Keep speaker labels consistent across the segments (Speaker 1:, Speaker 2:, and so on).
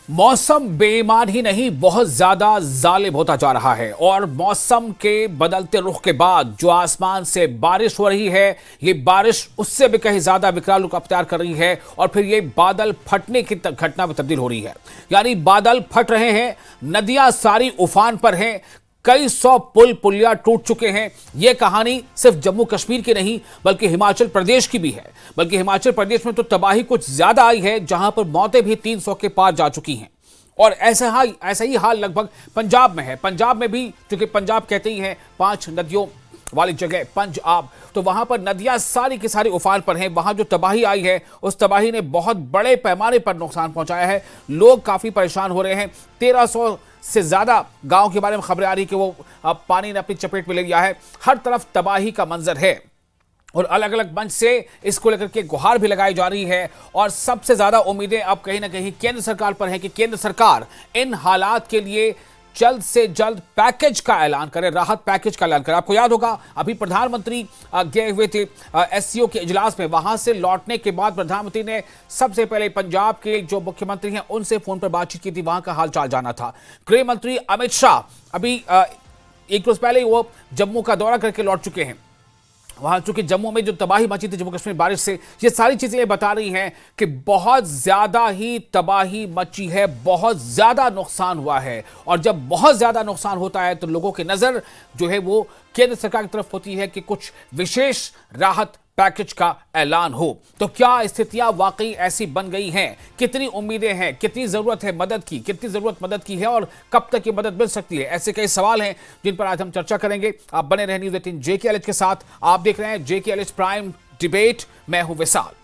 Speaker 1: मौसम बेईमान ही नहीं बहुत ज्यादा जालिम होता जा रहा है और मौसम के बदलते रुख के बाद जो आसमान से बारिश हो रही है ये बारिश उससे भी कहीं ज्यादा विकराल रुख अख्तियार कर रही है और फिर ये बादल फटने की घटना में तब्दील हो रही है। यानी बादल फट रहे हैं, नदियां सारी उफान पर हैं, कई सौ पुल पुलिया टूट चुके हैं। यह कहानी सिर्फ जम्मू कश्मीर की नहीं बल्कि हिमाचल प्रदेश की भी है। बल्कि हिमाचल प्रदेश में तो तबाही कुछ ज्यादा आई है, जहां पर मौतें भी 300 के पार जा चुकी हैं। और ऐसा ही हाल लगभग पंजाब में है। पंजाब में भी, क्योंकि पंजाब कहते ही हैं 5 नदियों वाली जगह पंजाब, तो वहां पर नदियां सारी की सारी उफान पर हैं। वहां जो तबाही आई है उस तबाही ने बहुत बड़े पैमाने पर नुकसान पहुंचाया है। लोग काफी परेशान हो रहे हैं। 1300 से ज्यादा गांव के बारे में खबरें आ रही कि वो पानी ने अपनी चपेट में ले लिया है। हर तरफ तबाही का मंजर है और अलग अलग मंच से इसको लेकर के गुहार भी लगाई जा रही है। और सबसे ज्यादा उम्मीदें अब कहीं ना कहीं केंद्र सरकार पर है कि केंद्र सरकार इन हालात के लिए जल्द से जल्द पैकेज का ऐलान करे, राहत पैकेज का ऐलान करे। आपको याद होगा अभी प्रधानमंत्री गए हुए थे एससीओ के इजलास में। वहां से लौटने के बाद प्रधानमंत्री ने सबसे पहले पंजाब के जो मुख्यमंत्री हैं उनसे फोन पर बातचीत की थी, वहां का हालचाल जाना था। गृह मंत्री अमित शाह अभी एक रोज पहले वो जम्मू का दौरा करके लौट चुके हैं। वहां चूंकि जम्मू में जो तबाही मची थी जम्मू कश्मीर बारिश से, ये सारी चीजें ये बता रही हैं कि बहुत ज्यादा ही तबाही मची है, बहुत ज्यादा नुकसान हुआ है। और जब बहुत ज्यादा नुकसान होता है तो लोगों की नजर जो है वो केंद्र सरकार की तरफ होती है कि कुछ विशेष राहत पैकेज का ऐलान हो। तो क्या स्थितियां वाकई ऐसी बन गई हैं? कितनी उम्मीदें हैं? कितनी जरूरत है मदद की? कितनी जरूरत मदद की है और कब तक ये मदद मिल सकती है? ऐसे कई सवाल हैं जिन पर आज हम चर्चा करेंगे। आप बने रहे न्यूज़ 18 JKLH के साथ। आप देख रहे हैं JKLH प्राइम डिबेट। मैं हूं विशाल।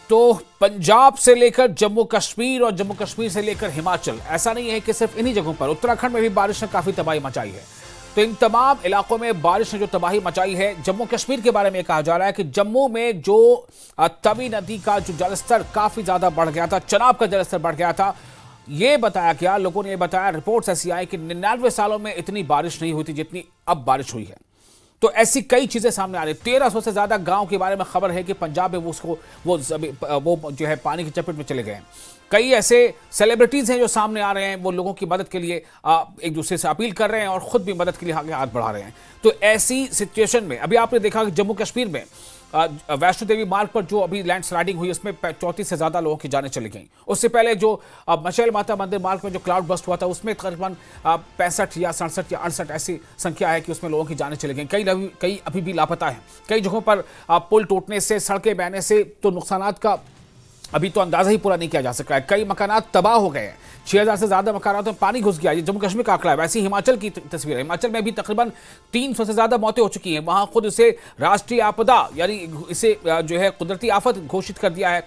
Speaker 1: तो पंजाब से लेकर जम्मू कश्मीर और जम्मू कश्मीर से लेकर हिमाचल, ऐसा नहीं है कि सिर्फ इन्हीं जगहों पर, उत्तराखंड में भी बारिश ने काफी तबाही मचाई है। तो इन तमाम इलाकों में बारिश ने जो तबाही मचाई है, जम्मू कश्मीर के बारे में कहा जा रहा है कि जम्मू में जो तवी नदी का जो जलस्तर काफी ज्यादा बढ़ गया था, चनाब का जलस्तर बढ़ गया था। ये बताया गया, लोगों ने ये बताया, रिपोर्ट्स ऐसी आई कि 99 सालों में इतनी बारिश नहीं हुई थी जितनी अब बारिश हुई है। तो ऐसी कई चीजें सामने आ रही। 1300 से ज्यादा गांव के बारे में खबर है कि पंजाब में वो जो है पानी की चपेट में चले गए हैं। कई ऐसे सेलिब्रिटीज हैं जो सामने आ रहे हैं, वो लोगों की मदद के लिए एक दूसरे से अपील कर रहे हैं और खुद भी मदद के लिए आगे हाथ बढ़ा रहे हैं। तो ऐसी सिचुएशन में अभी आपने देखा कि जम्मू कश्मीर में वैष्णो देवी मार्ग पर जो अभी लैंडस्लाइडिंग हुई उसमें 34 से ज्यादा लोगों की जानें चली गई। उससे पहले जो मचैल माता मंदिर मार्ग में जो क्लाउड बस्ट हुआ था उसमें तकरीबन 65 या 67 या 68 ऐसी संख्या है कि उसमें लोगों की जानें चली गई। कई अभी भी लापता हैं। कई जगहों पर पुल टूटने से, सड़कें बहने से तो नुकसानात का अभी तो अंदाजा ही पूरा नहीं किया जा सका है। कई मकानात तबाह हो गए हैं। 6000 से ज्यादा मकानात में पानी घुस गया। ये जम्मू कश्मीर का आंकड़ा है। वैसे हिमाचल की तस्वीर है। हिमाचल में भी तकरीबन 300 से ज्यादा मौतें हो चुकी हैं। वहां खुद इसे राष्ट्रीय आपदा यानी इसे जो है कुदरती आफत घोषित कर दिया है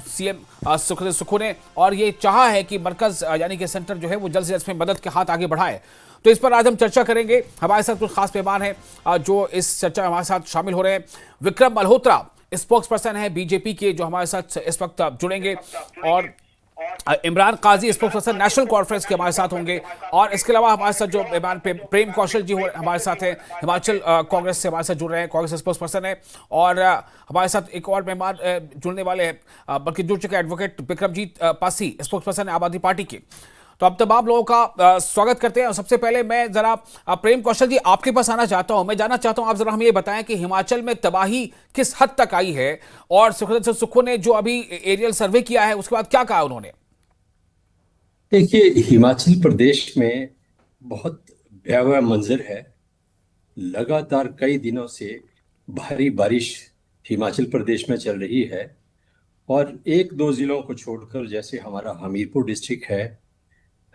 Speaker 1: सीएम सुखू ने। और ये चाहा है कि मरकज यानी कि सेंटर जो है वो जल्द से जल्द मदद के हाथ आगे बढ़ाए। तो इस पर आज हम चर्चा करेंगे। हमारे साथ कुछ खास मेहमान हैं जो इस चर्चा में हमारे साथ शामिल हो रहे हैं। विक्रम मल्होत्रा स्पोक्स पर्सन है बीजेपी के, जो हमारे साथ इस वक्त जुड़ेंगे। और इमरान काजी स्पोक्स पर्सन नेशनल कॉन्फ्रेंस के हमारे साथ होंगे। और इसके अलावा हमारे साथ जो मेहमान प्रेम कौशल जी हमारे साथ हैं, हिमाचल कांग्रेस से हमारे साथ जुड़ रहे हैं, कांग्रेस स्पोक्स पर्सन है। और हमारे साथ एक और मेहमान जुड़ने वाले हैं, बल्कि जुड़ चुके advocate Bikramjit Pasi spokes person है आम आदमी पार्टी के। तो अब तमाम लोगों का स्वागत करते हैं। और सबसे पहले मैं जरा प्रेम कौशल जी आपके पास आना चाहता हूं। मैं जानना चाहता हूं, आप जरा हमें ये बताएं कि हिमाचल में तबाही किस हद तक आई है और सुखू ने जो अभी एरियल सर्वे किया है उसके बाद क्या कहा उन्होंने?
Speaker 2: देखिए, हिमाचल प्रदेश में बहुत भयावह मंजर है। लगातार कई दिनों से भारी बारिश हिमाचल प्रदेश में चल रही है। और एक दो जिलों को छोड़कर, जैसे हमारा हमीरपुर डिस्ट्रिक्ट है,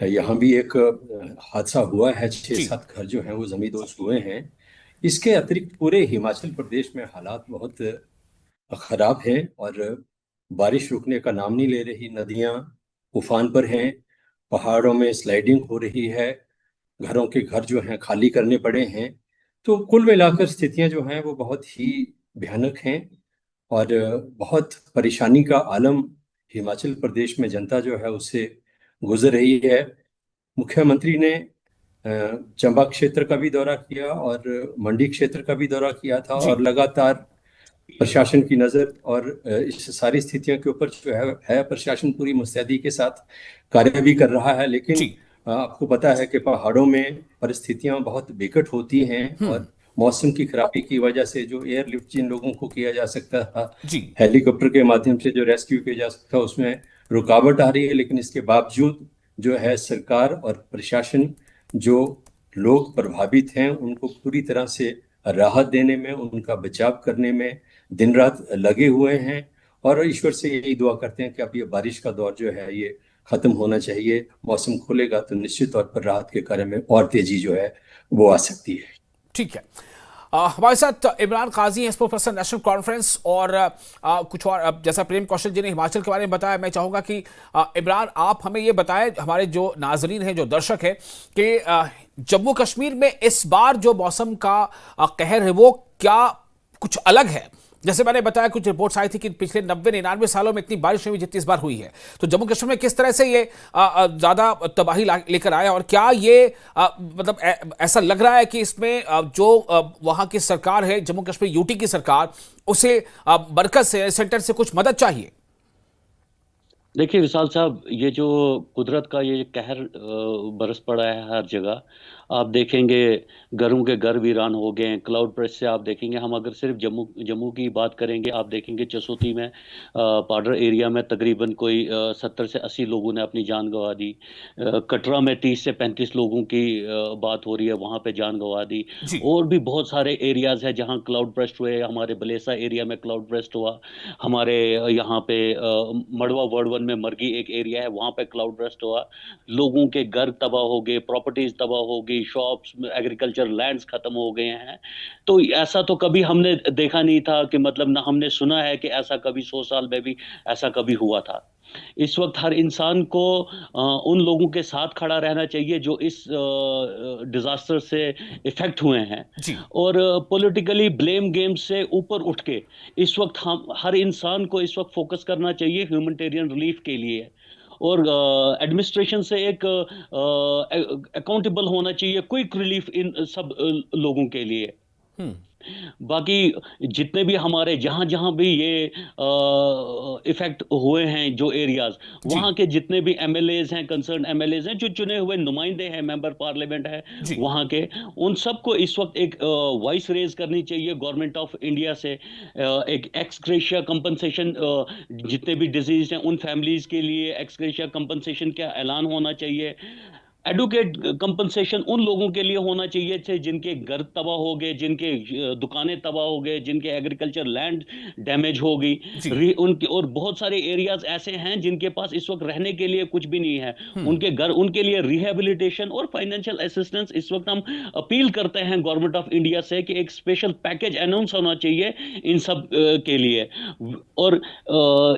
Speaker 2: यहाँ भी एक हादसा हुआ है। छः
Speaker 1: जी।
Speaker 2: सात घर जो हैं वो जमींदोज हुए हैं। इसके अतिरिक्त पूरे हिमाचल प्रदेश में हालात बहुत खराब हैं और बारिश रुकने का नाम नहीं ले रही। नदियाँ उफान पर हैं, पहाड़ों में स्लाइडिंग हो रही है। घरों के घर जो हैं खाली करने पड़े हैं। तो कुल मिलाकर स्थितियां जो हैं वो बहुत ही भयानक हैं। और बहुत परेशानी का आलम हिमाचल प्रदेश में जनता जो है उससे गुजर रही है। मुख्यमंत्री ने चंबा क्षेत्र का भी दौरा किया और मंडी क्षेत्र का भी दौरा किया था,
Speaker 1: जी
Speaker 2: और लगातार प्रशासन की नज़र और इस सारी स्थितियों के ऊपर जो है प्रशासन पूरी मुस्तैदी के साथ कार्य भी कर रहा है। लेकिन
Speaker 1: जी
Speaker 2: आपको पता है कि पहाड़ों में परिस्थितियां बहुत विकट होती हैं, और मौसम की खराबी की वजह से जो एयरलिफ्ट जिन लोगों को किया जा सकता था,
Speaker 1: जी
Speaker 2: हेलीकॉप्टर के माध्यम से जो रेस्क्यू किया जा सकता था, उसमें रुकावट आ रही है। लेकिन इसके बावजूद जो है सरकार और प्रशासन, जो लोग प्रभावित हैं उनको पूरी तरह से राहत देने में, उनका बचाव करने में दिन रात लगे हुए हैं। और ईश्वर से यही दुआ करते हैं कि अब ये बारिश का दौर जो है ये खत्म होना चाहिए। मौसम खुलेगा तो निश्चित तौर पर राहत के कार्य में और तेजी जो है वो आ सकती है।
Speaker 1: ठीक है। हमारे साथ इमरान काजी हैं, स्पोक्स पर्सन नेशनल कॉन्फ्रेंस, और कुछ और जैसा प्रेम कौशल जी ने हिमाचल के बारे में बताया, मैं चाहूंगा कि इमरान आप हमें ये बताएं, हमारे जो नाजरीन हैं, जो दर्शक हैं, कि जम्मू कश्मीर में इस बार जो मौसम का कहर है वो क्या कुछ अलग है। जैसे मैंने बताया, कुछ रिपोर्ट्स आई थी कि पिछले 90-99 सालों में इतनी बारिश नहीं हुई जितनी इस बार हुई है। तो जम्मू कश्मीर में किस तरह से ये ज्यादा तबाही लेकर आया, और क्या ये मतलब ऐसा लग रहा है कि इसमें जो वहां की सरकार है, जम्मू कश्मीर यूटी की सरकार, उसे मरकज से, सेंटर से कुछ मदद चाहिए?
Speaker 3: देखिए विशाल साहब, ये जो कुदरत का ये कहर बरस पड़ा है हर जगह। आप देखेंगे घरों के घर वीरान हो गए हैं। क्लाउड ब्रेस्ट से आप देखेंगे, हम अगर सिर्फ जम्मू जम्मू की बात करेंगे, आप देखेंगे चसोती में पाडर एरिया में तकरीबन कोई 70 से 80 लोगों ने अपनी जान गंवा दी। कटरा में 30 से 35 लोगों की बात हो रही है, वहाँ पे जान गंवा दी।
Speaker 1: जी
Speaker 3: और भी बहुत सारे एरियाज हैं जहाँ क्लाउड ब्रेस्ट हुए। हमारे बलेसा एरिया में क्लाउड ब्रेस्ट हुआ। हमारे यहाँ पे मड़वा वार्ड 1 में मरगी एक एरिया है, वहां पे क्लाउड बर्स्ट हुआ। लोगों के घर तबाह हो गए, प्रॉपर्टीज तबाह हो गई, शॉप्स, एग्रीकल्चर लैंड्स खत्म हो गए हैं। तो ऐसा तो कभी हमने देखा नहीं था कि मतलब ना हमने सुना है कि ऐसा कभी 100 साल में भी ऐसा कभी हुआ था। इस वक्त हर इंसान को उन लोगों के साथ खड़ा रहना चाहिए जो इस डिजास्टर से इफेक्ट हुए हैं।
Speaker 1: जी
Speaker 3: और पॉलिटिकली ब्लेम गेम से ऊपर उठ के इस वक्त हम हर इंसान को इस वक्त फोकस करना चाहिए ह्यूमैनिटेरियन रिलीफ के लिए। और एडमिनिस्ट्रेशन से एक अकाउंटेबल होना चाहिए, क्विक रिलीफ इन सब लोगों के लिए।
Speaker 1: हम्म
Speaker 3: बाकी जितने भी हमारे जहां जहां भी ये इफेक्ट हुए हैं जो एरियाज,
Speaker 1: जी
Speaker 3: वहां के जितने भी एमएलएज हैं, कंसर्न एमएलएज हैं, जो चुने हुए नुमाइंदे हैं, मेंबर पार्लियामेंट है
Speaker 1: जी
Speaker 3: वहां के, उन सबको इस वक्त एक वॉइस रेज करनी चाहिए गवर्नमेंट ऑफ इंडिया से। एक एक्सग्रेशिया कंपनसेशन, जितने भी डिजीज हैं उन फैमिलीज के लिए एक्सग्रेशिया कंपनसेशन का ऐलान होना चाहिए। एडुकेट कंपनसेशन उन लोगों के लिए होना चाहिए थे जिनके घर तबाह हो गए, जिनके दुकानें तबाह हो गए, जिनके एग्रीकल्चर लैंड डैमेज हो गई।
Speaker 1: जी
Speaker 3: उनके और बहुत सारे एरियाज ऐसे हैं जिनके पास इस वक्त रहने के लिए कुछ भी नहीं है।
Speaker 1: हम्म
Speaker 3: उनके घर, उनके लिए रिहेबिलिटेशन और फाइनेंशियल असिस्टेंस इस वक्त हम अपील करते हैं गवर्नमेंट ऑफ इंडिया से कि एक स्पेशल पैकेज अनाउंस होना चाहिए इन सब के लिए। और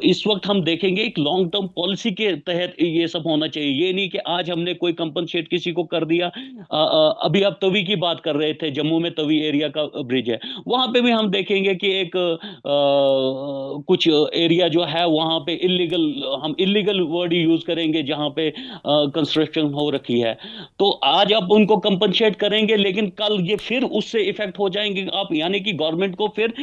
Speaker 3: इस वक्त हम देखेंगे एक लॉन्ग टर्म पॉलिसी के तहत ये सब होना चाहिए। ये नहीं कि आज हमने कोई कंपनसेट किसी को कर दिया। अभी आप तवी की बात कर रहे थे, जम्मू में तवी एरिया का ब्रिज है, वहां पे भी हम देखेंगे कि एक कुछ एरिया जो है वहां पे इलीगल, हम इलीगल वर्ड यूज करेंगे जहां पे कंस्ट्रक्शन हो रखी है। तो आज आप उनको कंपनसेट करेंगे, लेकिन कल ये फिर उससे इफेक्ट हो जाएंगे आप, यानी कि गवर्नमेंट को फिर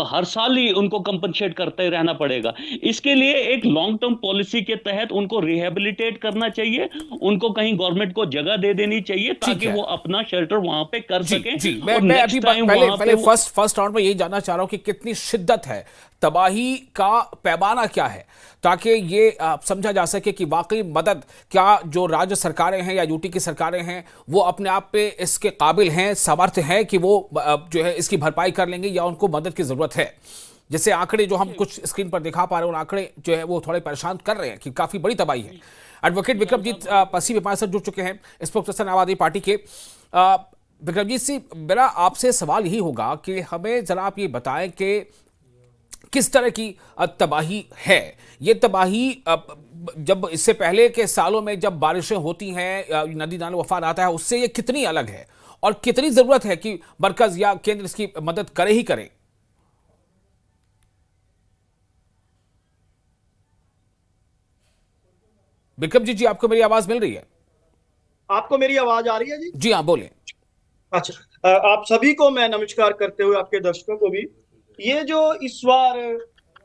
Speaker 3: हर साल ही उनको कंपनसेट करते रहना पड़ेगा। इसके लिए एक लॉन्ग टर्म पॉलिसी के तहत उनको रिहेबिलिटेट करना चाहिए, उनको कहीं गवर्नमेंट को जगह दे देनी चाहिए
Speaker 1: ठीक
Speaker 3: ताकि
Speaker 1: है।
Speaker 3: वो अपना शेल्टर वहां पे कर
Speaker 1: जी
Speaker 3: सकें।
Speaker 1: जी
Speaker 3: और
Speaker 1: मैं अभी
Speaker 3: नेक्स्ट टाइम
Speaker 1: पहले
Speaker 3: वहां
Speaker 1: पहले
Speaker 3: पे
Speaker 1: फर्स्ट राउंड में यही जानना चाह रहा हूं कि कितनी शिद्दत है, तबाही का पैमाना क्या है, ताकि ये समझा जा सके कि वाकई मदद, क्या जो राज्य सरकारें हैं या यूटी की सरकारें हैं वो अपने आप पे इसके काबिल हैं, समर्थ हैं कि वो जो है इसकी भरपाई कर लेंगे, या उनको मदद की जरूरत है। जैसे आंकड़े जो हम कुछ स्क्रीन पर दिखा पा रहे हैं, उन आंकड़े जो है वो थोड़े परेशान कर रहे हैं कि काफी बड़ी तबाही है। एडवोकेट विक्रमजीत पसी हमारे साथ जुड़ चुके हैं, स्पोक्सपर्सन आम आदमी पार्टी के। विक्रमजीत सिंह, मेरा आपसे सवाल यही होगा कि हमें जरा आप ये बताएं कि किस तरह की तबाही है ये तबाही। जब इससे पहले के सालों में जब बारिशें होती हैं, नदी नाले उफान आता है, उससे ये कितनी अलग है और कितनी जरूरत है कि मरकज या केंद्र इसकी मदद करे ही करे। विक्रम जी, आपको मेरी आवाज मिल रही है?
Speaker 4: आपको मेरी आवाज आ रही है जी?
Speaker 1: जी हाँ, बोले।
Speaker 4: अच्छा, आप सभी को मैं नमस्कार करते हुए आपके दर्शकों को भी। ये जो इस बार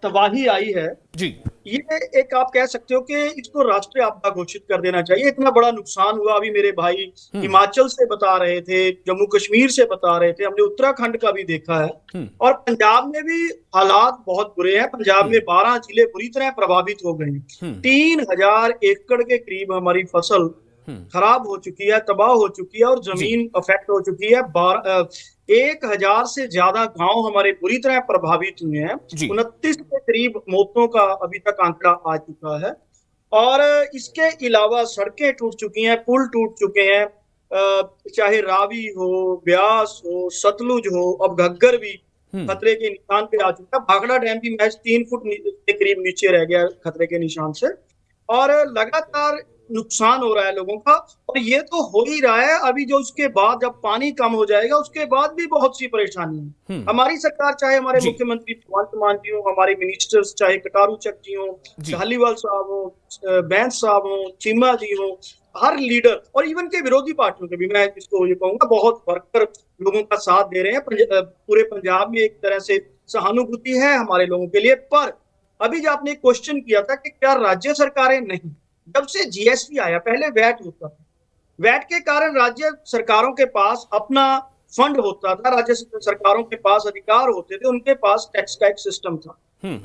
Speaker 4: तबाही आई है
Speaker 1: जी,
Speaker 4: ये एक आप कह सकते हो कि इसको राष्ट्रीय आपदा घोषित कर देना चाहिए। इतना बड़ा नुकसान हुआ। अभी मेरे भाई हिमाचल से बता रहे थे, जम्मू कश्मीर से बता रहे थे, हमने उत्तराखंड का भी देखा है और पंजाब में भी हालात बहुत बुरे हैं। पंजाब में 12 जिले बुरी तरह प्रभावित हो गए हैं। 3000 एकड़ के करीब हमारी फसल खराब हो चुकी है, तबाह हो चुकी है और जमीन अफेक्ट हो चुकी है। 1000 से ज्यादा गांव हमारे बुरी तरह प्रभावित हुए हैं। 29 के करीब मौतों का अभी तक आंकड़ा आ चुका है और इसके अलावा सड़कें टूट चुकी हैं, पुल टूट चुके हैं, चाहे रावी हो, ब्यास हो, सतलुज हो, अब घग्गर भी खतरे के निशान पे आ चुका है। भाखड़ा डैम भी महज 3 फुट के करीब नीचे रह गया खतरे के निशान से और लगातार नुकसान हो रहा है लोगों का। और ये तो हो ही रहा है, अभी जो उसके बाद जब पानी कम हो जाएगा उसके बाद भी बहुत सी परेशानी है। हमारी सरकार, चाहे हमारे मुख्यमंत्री भगवंत मान जी हो, हमारे मिनिस्टर्स, चाहे कटारू चक जी हो, धालीवाल साहब हो, बैंस साहब हो, चीमा जी हो, हर लीडर और इवन के विरोधी पार्टियों के भी मैं इसको ये कहूंगा बहुत भरकर लोगों का साथ दे रहे हैं। पूरे पंजाब में एक तरह से सहानुभूति है हमारे लोगों के लिए। पर अभी जो आपने क्वेश्चन किया था कि क्या राज्य सरकारें, नहीं, जब से जीएसटी आया, पहले वैट होता था, वैट के कारण राज्य सरकारों के पास अपना फंड होता था, राज्य सरकारों के पास अधिकार होते थे, उनके पास टैक्स सिस्टम था।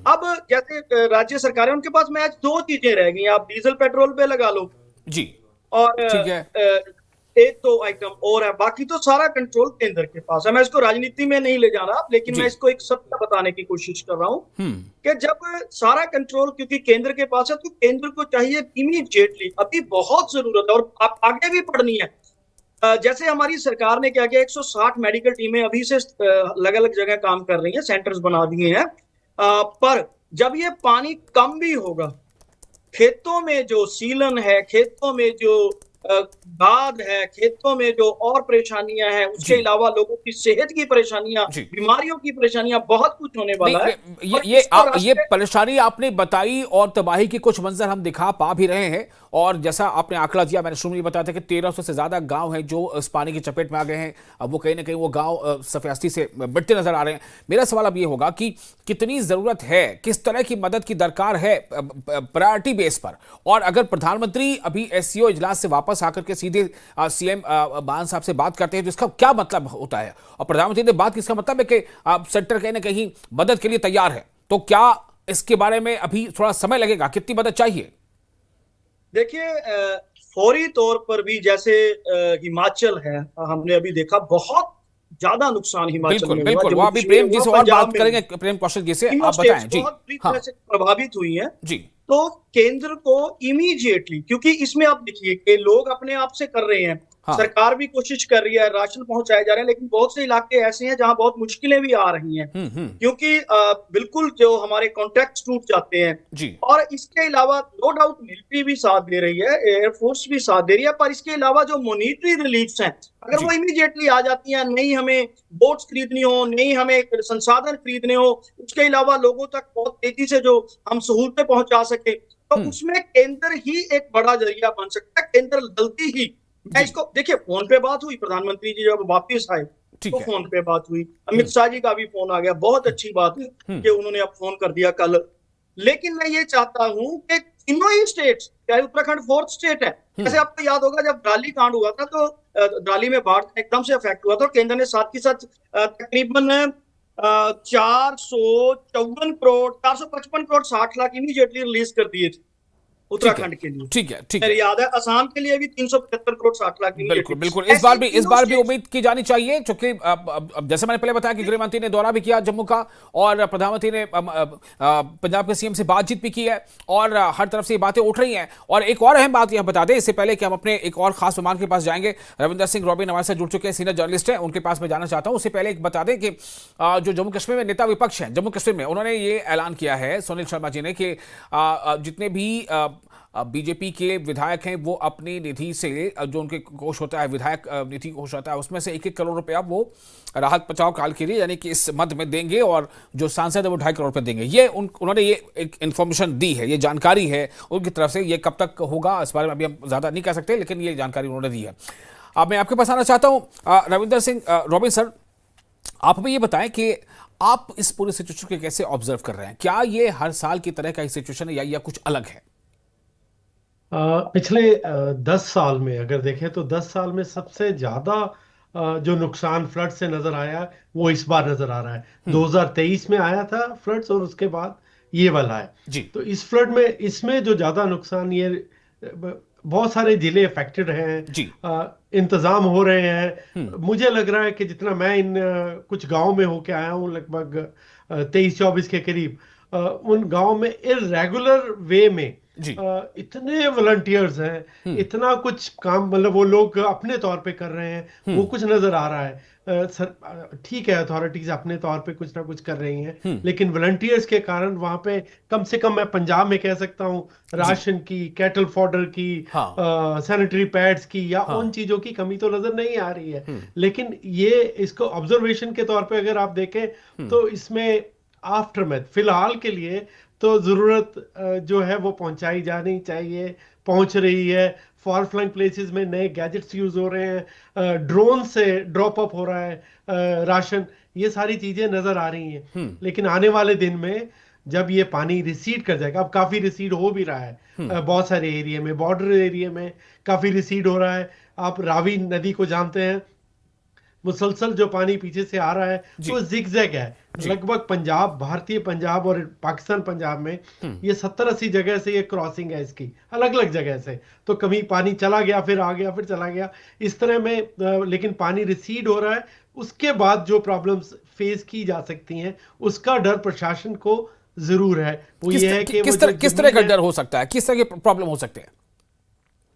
Speaker 4: अब जैसे राज्य सरकारें, उनके पास मैच 2 चीजें रह गई, आप डीजल पेट्रोल पे लगा लो
Speaker 1: जी
Speaker 4: और
Speaker 1: ठीक है,
Speaker 4: एक दो आइटम और है, बाकी तो सारा कंट्रोल केंद्र के पास है। मैं इसको राजनीति में नहीं ले जा रहा, लेकिन मैं इसको एक सत्य बताने की कोशिश कर रहा हूं कि जब सारा कंट्रोल क्योंकि केंद्र के पास है तो केंद्र को चाहिए इमीडिएटली, अभी बहुत जरूरत है और आप आगे भी पढ़नी है। जैसे हमारी सरकार ने क्या किया, 160 मेडिकल टीमें अभी से अलग अलग जगह काम कर रही हैं, सेंटर्स बना दिए हैं। पर जब ये पानी कम भी होगा, खेतों में जो सीलन है, खेतों में जो खाद है, खेतों में जो और परेशानियां हैं, उसके अलावा लोगों की सेहत की परेशानियां, बीमारियों की परेशानियां, बहुत कुछ होने वाला है।
Speaker 1: ये परेशानी आपने बताई और तबाही के कुछ मंजर हम दिखा पा भी रहे हैं। और जैसा आपने आंकड़ा दिया, मैंने शुरू में बताया था कि 1300 से ज्यादा गांव हैं जो इस पानी की चपेट में आ गए हैं। अब वो कहीं ना कहीं वो गांव सफेदी से मिटते नजर आ रहे हैं। मेरा सवाल अब ये होगा कि कितनी जरूरत है, किस तरह की मदद की दरकार है प्रायोरिटी बेस पर। और अगर प्रधानमंत्री अभी एससीओ इजलास से वापस आकर के सीधे सीएम मान साहब से बात करते हैं तो इसका क्या मतलब होता है? और प्रधानमंत्री ने बात की, इसका मतलब है कि सेंटर कहीं ना कहीं मदद के लिए तैयार है। तो क्या इसके बारे में अभी थोड़ा समय लगेगा? कितनी मदद चाहिए?
Speaker 4: देखिए, फौरी तौर पर भी जैसे हिमाचल है, हमने अभी देखा बहुत ज्यादा नुकसान हिमाचल में
Speaker 1: बिल्कुल, वो अभी प्रेम जी से और बात करेंगे, प्रेम कौशल जी से, आप बताएं जी।
Speaker 4: बहुत बुरी तरह से प्रभावित हुई है
Speaker 1: जी।
Speaker 4: तो केंद्र को इमीडिएटली, क्योंकि इसमें आप देखिए कि लोग अपने आप से कर रहे हैं, सरकार भी कोशिश कर रही है, राशन पहुंचाए जा रहे हैं, लेकिन बहुत से इलाके ऐसे हैं जहां बहुत मुश्किलें भी आ रही हैं क्योंकि बिल्कुल जो हमारे कॉन्ट्रैक्ट टूट जाते हैं। और इसके अलावा नो डाउट मिलिट्री भी साथ दे रही है, एयरफोर्स भी साथ दे रही है, पर इसके अलावा जो मॉनिटरी रिलीफ्स हैं, अगर वो इमीडिएटली आ जाती हैं, नहीं हमें बोट्स खरीदनी हो, नहीं हमें संसाधन खरीदने हो, उसके अलावा लोगों तक बहुत तेजी से जो हम सहूलतें पहुंचा सके, तो उसमें केंद्र ही एक बड़ा जरिया बन सकता है। केंद्र जल्दी ही, मैं इसको देखिए, फोन पे बात हुई, प्रधानमंत्री जी जब वापिस आए तो फोन पे बात हुई, अमित शाह जी का भी फोन आ गया, बहुत अच्छी बात है कि उन्होंने अब फोन कर दिया कल। लेकिन मैं ये चाहता हूं कि तीनों ही स्टेट्स, चाहे उत्तराखंड 4th स्टेट है, जैसे आपको याद होगा जब ड्राली कांड हुआ था तो ड्राली में बाढ़ एकदम से अफेक्ट हुआ था, केंद्र ने साथ के साथ तकरीबन 454 करोड़ 455 करोड़ 60 लाख इमीडिएटली रिलीज कर दिए थे। उत्तराखंड के लिए।
Speaker 1: ठीक है, ठीक है।
Speaker 4: मेरी याद है असम के लिए भी 375 करोड़ 60 लाख
Speaker 1: बिल्कुल बिल्कुल, इस बार भी उम्मीद की जानी चाहिए, क्योंकि अब जैसे मैंने पहले बताया कि गृह मंत्री ने दौरा भी किया जम्मू का, और प्रधानमंत्री ने पंजाब के सीएम से बातचीत भी की है, और हर तरफ से ये बातें उठ रही हैं। और एक और अहम बात यह बता दें इससे पहले कि हम अपने एक और खास मेहमान के पास जाएंगे, रविंदर सिंह रॉबिन हमारे साथ जुड़ चुके हैं, सीनियर जर्नलिस्ट हैं, उनके पास मैं जाना चाहता हूं। उससे पहले एक बता दें कि जो जम्मू कश्मीर में नेता विपक्ष हैं जम्मू कश्मीर में, उन्होंने ये ऐलान किया है, सुनील शर्मा जी ने, कि जितने भी बीजेपी के विधायक हैं वो अपनी निधि से, जो उनके कोष होता है, विधायक निधि कोष होता है, उसमें से 1-1 करोड़ रुपया वो राहत बचाव काल के लिए यानी कि इस मद में देंगे, और जो सांसद है वो 2.5 करोड़ रुपये देंगे। ये उन्होंने ये एक इन्फॉर्मेशन दी है, ये जानकारी है उनकी तरफ से। ये कब तक होगा इस बारे में अभी हम ज़्यादा नहीं कह सकते, लेकिन ये जानकारी उन्होंने दी है। अब मैं आपके पास आना चाहता हूँ रविंदर सिंह रॉबिन सर, आप हमें ये बताएं कि आप इस पूरे सिचुएशन को कैसे ऑब्जर्व कर रहे हैं? क्या ये हर साल की तरह का ही सिचुएशन है या कुछ अलग है?
Speaker 5: पिछले 10 साल में अगर देखें तो 10 साल में सबसे ज्यादा जो नुकसान फ्लड से नजर आया वो इस बार नजर आ रहा है। 2023 में आया था फ्लड्स, और उसके बाद ये वाला है
Speaker 1: जी।
Speaker 5: तो इस फ्लड में इसमें जो ज्यादा नुकसान, ये बहुत सारे जिले अफेक्टेड हैं
Speaker 1: जी।
Speaker 5: इंतजाम हो रहे हैं। मुझे लग रहा है कि जितना मैं इन कुछ गांव में होके आया हूँ, लगभग 23-24 के करीब, उन गांव में इरेगुलर वे में इतने वॉलंटियर्स हैं, इतना कुछ काम, मतलब वो लोग अपने तौर पे कर रहे हैं, वो कुछ नजर आ रहा है। ठीक है, अथॉरिटीज अपने तौर पे कुछ ना कुछ कर रही हैं, लेकिन वॉलंटियर्स के कारण वहां पे कम से कम मैं पंजाब में कह सकता हूँ राशन की, कैटल फॉडर की, सैनिटरी पैड्स की या उन चीजों की कमी तो नजर नहीं आ रही है। लेकिन ये इसको ऑब्जर्वेशन के तौर पे अगर आप देखें तो इसमें आफ्टरमैथ फिलहाल के लिए तो जरूरत जो है वो पहुंचाई जानी चाहिए, पहुंच रही है। फॉर फ्लंग प्लेसेस में नए गैजेट्स यूज हो रहे हैं, ड्रोन से ड्रॉप अप हो रहा है राशन, ये सारी चीजें नजर आ रही हैं। लेकिन आने वाले दिन में जब ये पानी रिसीड कर जाएगा, अब काफी रिसीड हो भी रहा है, बहुत सारे एरिया में, बॉर्डर एरिया में काफी रिसीड हो रहा है। आप रावी नदी को जानते हैं, मुसलसल जो पानी पीछे से आ रहा है तो जिगजैग है। लगभग पंजाब, भारतीय पंजाब और पाकिस्तान पंजाब में ये 70-80 जगह से ये क्रॉसिंग है इसकी, अलग अलग जगह से। तो कभी पानी चला गया, फिर आ गया, फिर चला गया, इस तरह में। लेकिन पानी रिसीड हो रहा है, उसके बाद जो प्रॉब्लम्स फेस की जा सकती हैं उसका डर प्रशासन को जरूर है। वो ये है कि
Speaker 1: किस तरह का डर हो सकता है, किस तरह के प्रॉब्लम हो सकते हैं?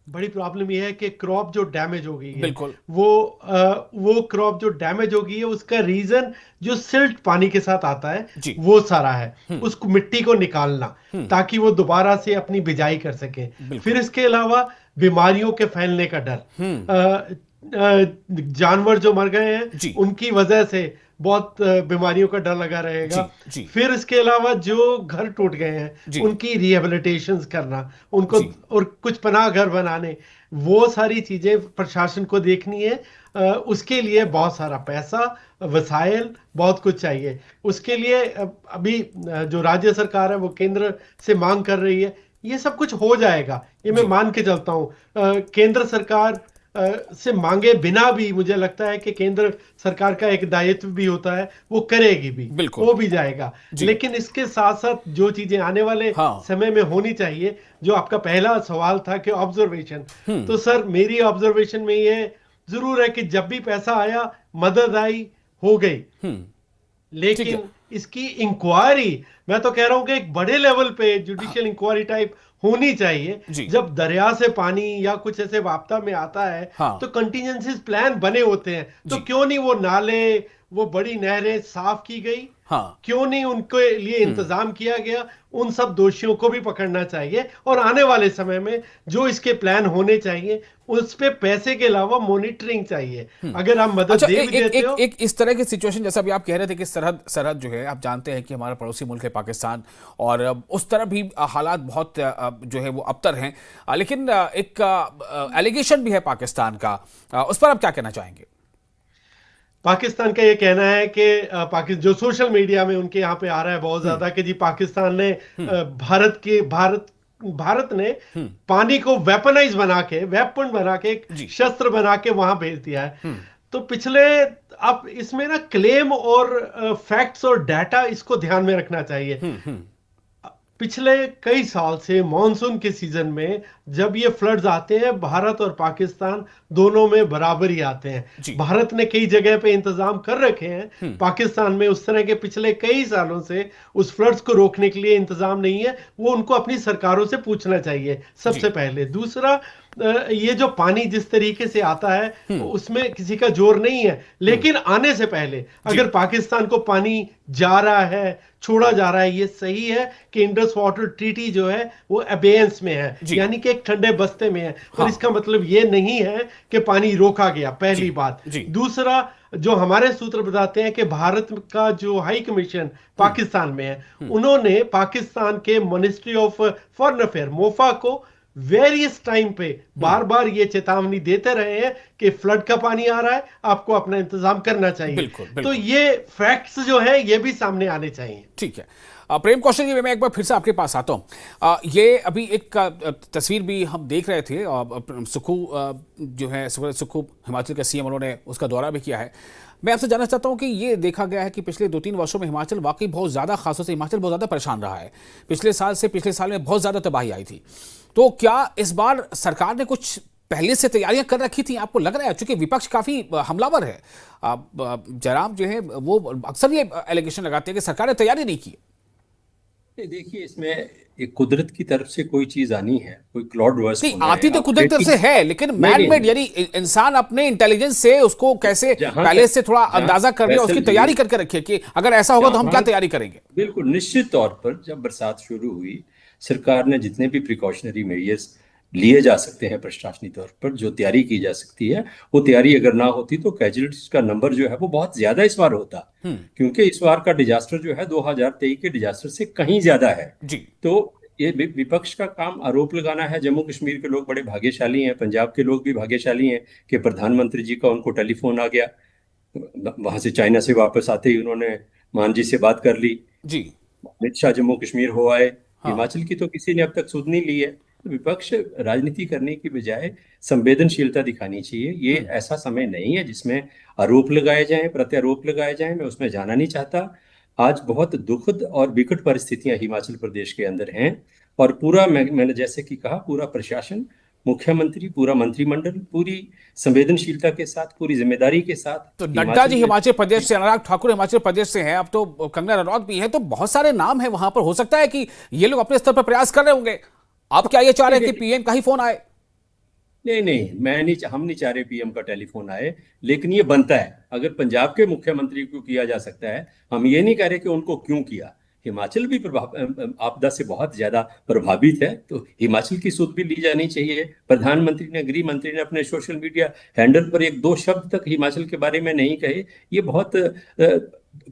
Speaker 5: बड़ी प्रॉब्लम यह है कि क्रॉप जो डैमेज हो गई है,
Speaker 1: बिल्कुल
Speaker 5: वो क्रॉप जो डैमेज हो गई है उसका रीजन जो सिल्ट पानी के साथ आता है वो सारा है। उसको मिट्टी को निकालना ताकि वो दोबारा से अपनी बिजाई कर सके। फिर इसके अलावा बीमारियों के फैलने का डर, जानवर जो मर गए हैं उनकी वजह से बहुत बीमारियों का डर लगा रहेगा। फिर इसके अलावा जो घर टूट गए हैं उनकी रिहेबिलिटेशंस करना, उनको और कुछ पनाह घर बनाने, वो सारी चीजें प्रशासन को देखनी है। उसके लिए बहुत सारा पैसा, वसाइल, बहुत कुछ चाहिए। उसके लिए अभी जो राज्य सरकार है वो केंद्र से मांग कर रही है, ये सब कुछ हो जाएगा, ये मैं मान के चलता हूँ। केंद्र सरकार से मांगे बिना भी मुझे लगता है कि केंद्र सरकार का एक दायित्व भी होता है, वो करेगी भी, हो भी जाएगा। लेकिन इसके साथ साथ जो चीजें आने वाले समय में होनी चाहिए, जो आपका पहला सवाल था कि ऑब्जर्वेशन, तो सर मेरी ऑब्जर्वेशन में ये जरूर है कि जब भी पैसा आया, मदद आई, हो गई, लेकिन इसकी इंक्वायरी, मैं तो कह रहा हूं कि एक बड़े लेवल पे जुडिशियल इंक्वायरी टाइप होनी चाहिए। जब दरिया से पानी या कुछ ऐसे आपदा में आता है तो कंटिजेंसी प्लान बने होते हैं, तो क्यों नहीं वो नाले, वो बड़ी नहरें साफ की गई, क्यों नहीं उनके लिए इंतजाम किया गया? उन सब दोषियों को भी पकड़ना चाहिए, और आने वाले समय में जो इसके प्लान होने चाहिए उस पे पैसे के अलावा मॉनिटरिंग चाहिए। अगर हम मदद दे भी देते हो,
Speaker 1: एक इस तरह की सिचुएशन जैसा अभी आप कह रहे थे कि सरहद जो है, आप जानते हैं कि हमारा पड़ोसी मुल्क है पाकिस्तान, और उस तरह भी हालात बहुत जो है वो अबतर हैं, लेकिन एक एलिगेशन भी है पाकिस्तान का, उस पर आप क्या कहना चाहेंगे?
Speaker 5: पाकिस्तान का ये कहना है कि जो सोशल मीडिया में उनके यहाँ पे आ रहा है बहुत ज्यादा कि जी पाकिस्तान ने भारत ने पानी को वेपनाइज बना के, वेपन बना के, एक शस्त्र बना के वहां भेज दिया है। तो पिछले, अब इसमें ना क्लेम और फैक्ट्स और डाटा, इसको ध्यान में रखना चाहिए। पिछले कई साल से मॉनसून के सीजन में जब ये फ्लड्स आते हैं, भारत और पाकिस्तान दोनों में बराबर ही आते हैं। भारत ने कई जगह पे इंतजाम कर रखे हैं, पाकिस्तान में उस तरह के पिछले कई सालों से उस फ्लड्स को रोकने के लिए इंतजाम नहीं है। वो उनको अपनी सरकारों से पूछना चाहिए सबसे पहले। दूसरा, ये जो पानी जिस तरीके से आता है उसमें किसी का जोर नहीं है, लेकिन आने से पहले अगर पाकिस्तान को पानी जा रहा है, छोड़ा जा रहा है, ये सही है कि इंडस वाटर ट्रीटी जो है वो अबेयंस में है, यानी कि एक ठंडे बस्ते में है। और इसका मतलब ये नहीं है कि पानी रोका गया, पहली बात। दूसरा, जो हमारे सूत्र बताते हैं कि भारत का जो हाई कमीशन पाकिस्तान में है, उन्होंने पाकिस्तान के ministry of foreign affair MOFA को वेरियस टाइम पे बार बार ये चेतावनी देते रहे हैं कि फ्लड का पानी आ रहा है, आपको अपना इंतजाम करना चाहिए। बिल्कुल। तो ये फैक्ट्स जो है ये भी सामने आने चाहिए।
Speaker 1: ठीक है, प्रेम कौशल जी, मैं एक बार फिर से आपके पास आता हूँ। ये अभी एक तस्वीर भी हम देख रहे थे, सुखू जो है सुखू हिमाचल के सीएम, उन्होंने उसका दौरा भी किया है। मैं आपसे जानना चाहता हूं कि ये देखा गया है कि पिछले 2-3 वर्षों में हिमाचल वाकई बहुत ज़्यादा, खासतौर से हिमाचल बहुत ज़्यादा परेशान रहा है। पिछले साल में बहुत ज़्यादा तबाही आई थी। तो क्या इस बार सरकार ने कुछ पहले से तैयारियां कर रखी थी, आपको लग रहा है? चूंकि विपक्ष काफ़ी हमलावर है, जयराम जो है वो अक्सर ये एलिगेशन लगाते हैं कि सरकार ने तैयारी नहीं की।
Speaker 2: देखिए, इसमें एक कुदरत की तरफ से कोई चीज आनी है, कोई क्लाउड बर्स्ट
Speaker 1: आती तो कुदरत तरफ से है, लेकिन मैन मेड, यानी इंसान अपने इंटेलिजेंस से उसको कैसे पहले से थोड़ा अंदाजा कर लिया, उसकी तैयारी करके रखे कि अगर ऐसा होगा तो हम क्या तैयारी करेंगे।
Speaker 2: बिल्कुल, निश्चित तौर पर जब बरसात शुरू हुई, सरकार ने जितने भी प्रिकॉशनरी मेजर्स लिए जा सकते हैं प्रशासनिक तौर पर, जो तैयारी की जा सकती है, वो तैयारी अगर ना होती तो कैजुअलिटीज का नंबर जो है वो बहुत ज्यादा इस बार होता, क्योंकि इस बार का डिजास्टर जो है 2023 के डिजास्टर से कहीं ज्यादा है जी। तो ये विपक्ष का काम आरोप लगाना है। जम्मू कश्मीर के लोग बड़े भाग्यशाली हैं, पंजाब के लोग भी भाग्यशाली हैं कि प्रधानमंत्री जी का उनको टेलीफोन आ गया, वहां से चाइना से वापस आते ही उन्होंने मान जी से बात कर ली जी। अमित शाह जम्मू कश्मीर हो आए। हिमाचल की तो किसी ने अब तक सुध नहीं ली है। विपक्ष राजनीति करने की बजाय संवेदनशीलता दिखानी चाहिए। ये ऐसा समय नहीं है जिसमें आरोप लगाए जाएं, प्रत्यारोप लगाए जाएं। मैं उसमें जाना नहीं चाहता। आज बहुत दुखद और विकट परिस्थितियां हिमाचल प्रदेश के अंदर हैं, और पूरा मैंने जैसे कि कहा, पूरा प्रशासन, मुख्यमंत्री, पूरा मंत्रिमंडल पूरी संवेदनशीलता के साथ, पूरी जिम्मेदारी के साथ।
Speaker 1: तो नड्डा जी हिमाचल प्रदेश से, अनुराग ठाकुर हिमाचल प्रदेश से हैं, अब तो कंगना रनौत भी है, तो बहुत सारे नाम है वहां पर। हो सकता है कि ये लोग अपने स्तर पर प्रयास कर रहे होंगे। आप क्या ये चाह रहे हैं कि पीएम का ही फोन आए?
Speaker 2: नहीं, हम नहीं चाह रहे पीएम का टेलीफोन आए, लेकिन ये बनता है। अगर पंजाब के मुख्यमंत्री को किया जा सकता है, हम ये नहीं कह रहे कि उनको क्यों किया। हिमाचल भी आपदा से बहुत ज्यादा प्रभावित है, तो हिमाचल की सुध भी ली जानी चाहिए। प्रधानमंत्री ने, गृह मंत्री ने अपने सोशल मीडिया हैंडल पर 1-2 शब्द तक हिमाचल के बारे में नहीं कहे। ये बहुत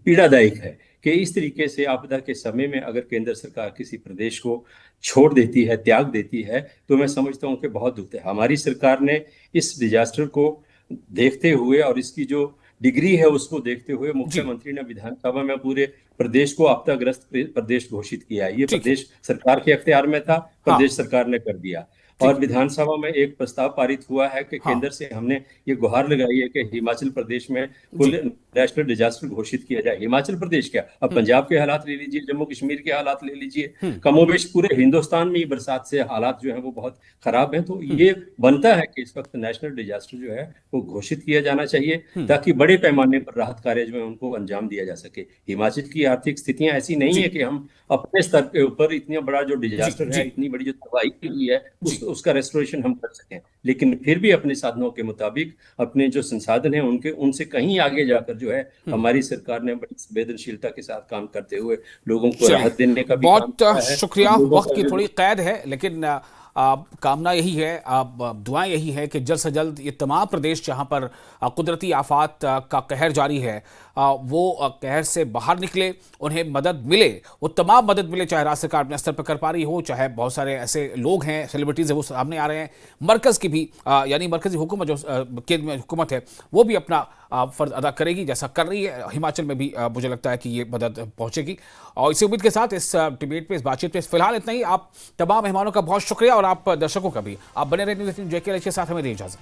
Speaker 2: पीड़ादायक है कि इस तरीके से आपदा के समय में अगर केंद्र सरकार किसी प्रदेश को छोड़ देती है, त्याग देती है, तो मैं समझता हूं कि बहुत दुख है। हमारी सरकार ने इस डिजास्टर को देखते हुए और इसकी जो डिग्री है उसको देखते हुए, मुख्यमंत्री ने विधानसभा में पूरे प्रदेश को आपदाग्रस्त प्रदेश घोषित किया है। ये प्रदेश सरकार के अख्तियार में था, प्रदेश सरकार ने कर दिया। और विधानसभा में एक प्रस्ताव पारित हुआ है कि केंद्र से हमने ये गुहार लगाई है कि हिमाचल प्रदेश में कुल नेशनल डिजास्टर घोषित किया जाए। हिमाचल प्रदेश क्या, अब पंजाब के हालात ले लीजिए, जम्मू कश्मीर के हालात ले लीजिए, कमोबेश पूरे हिंदुस्तान में ही बरसात से हालात जो है वो बहुत खराब हैं। तो ये बनता है कि इस वक्त नेशनल डिजास्टर जो है वो घोषित किया जाना चाहिए, ताकि बड़े पैमाने पर राहत कार्य जो है उनको अंजाम दिया जा सके। हिमाचल की आर्थिक स्थितियां ऐसी नहीं है कि हम अपने स्तर के ऊपर इतना बड़ा जो डिजास्टर है, इतनी बड़ी जो तबाही हुई है, उसका रेस्टोरेशन हम कर सकें, लेकिन फिर भी अपने साधनों के मुताबिक, अपने जो संसाधन हैं उनसे कहीं आगे जाकर जो है हमारी सरकार ने बड़ी संवेदनशीलता के साथ काम करते हुए लोगों को राहत देने का भी
Speaker 1: बहुत शुक्रिया। वक्त की थोड़ी कैद है, लेकिन कामना यही है, दुआएं यही है कि जल्द से जल्द ये तमाम प्रदेश जहां पर कुदरती आफात का कहर जारी है, वो कहर से बाहर निकले, उन्हें मदद मिले, वो तमाम मदद मिले, चाहे राज्य सरकार अपने स्तर पर कर पा रही हो, चाहे बहुत सारे ऐसे लोग हैं, सेलिब्रिटीज़ है, वो सामने आ रहे हैं। मरकज़ की भी यानी मरकज़ी हुकूमत जो केंद्र में हुकूमत है, वो भी अपना फ़र्ज अदा करेगी, जैसा कर रही है। हिमाचल में भी मुझे लगता है कि ये मदद पहुँचेगी। और इसी उम्मीद के साथ इस डिबेट पे, इस बातचीत पे फिलहाल इतना ही। आप तमाम मेहमानों का बहुत शुक्रिया, और आप दर्शकों का भी। आप बने रहने के साथ हमें दें इजाज़त।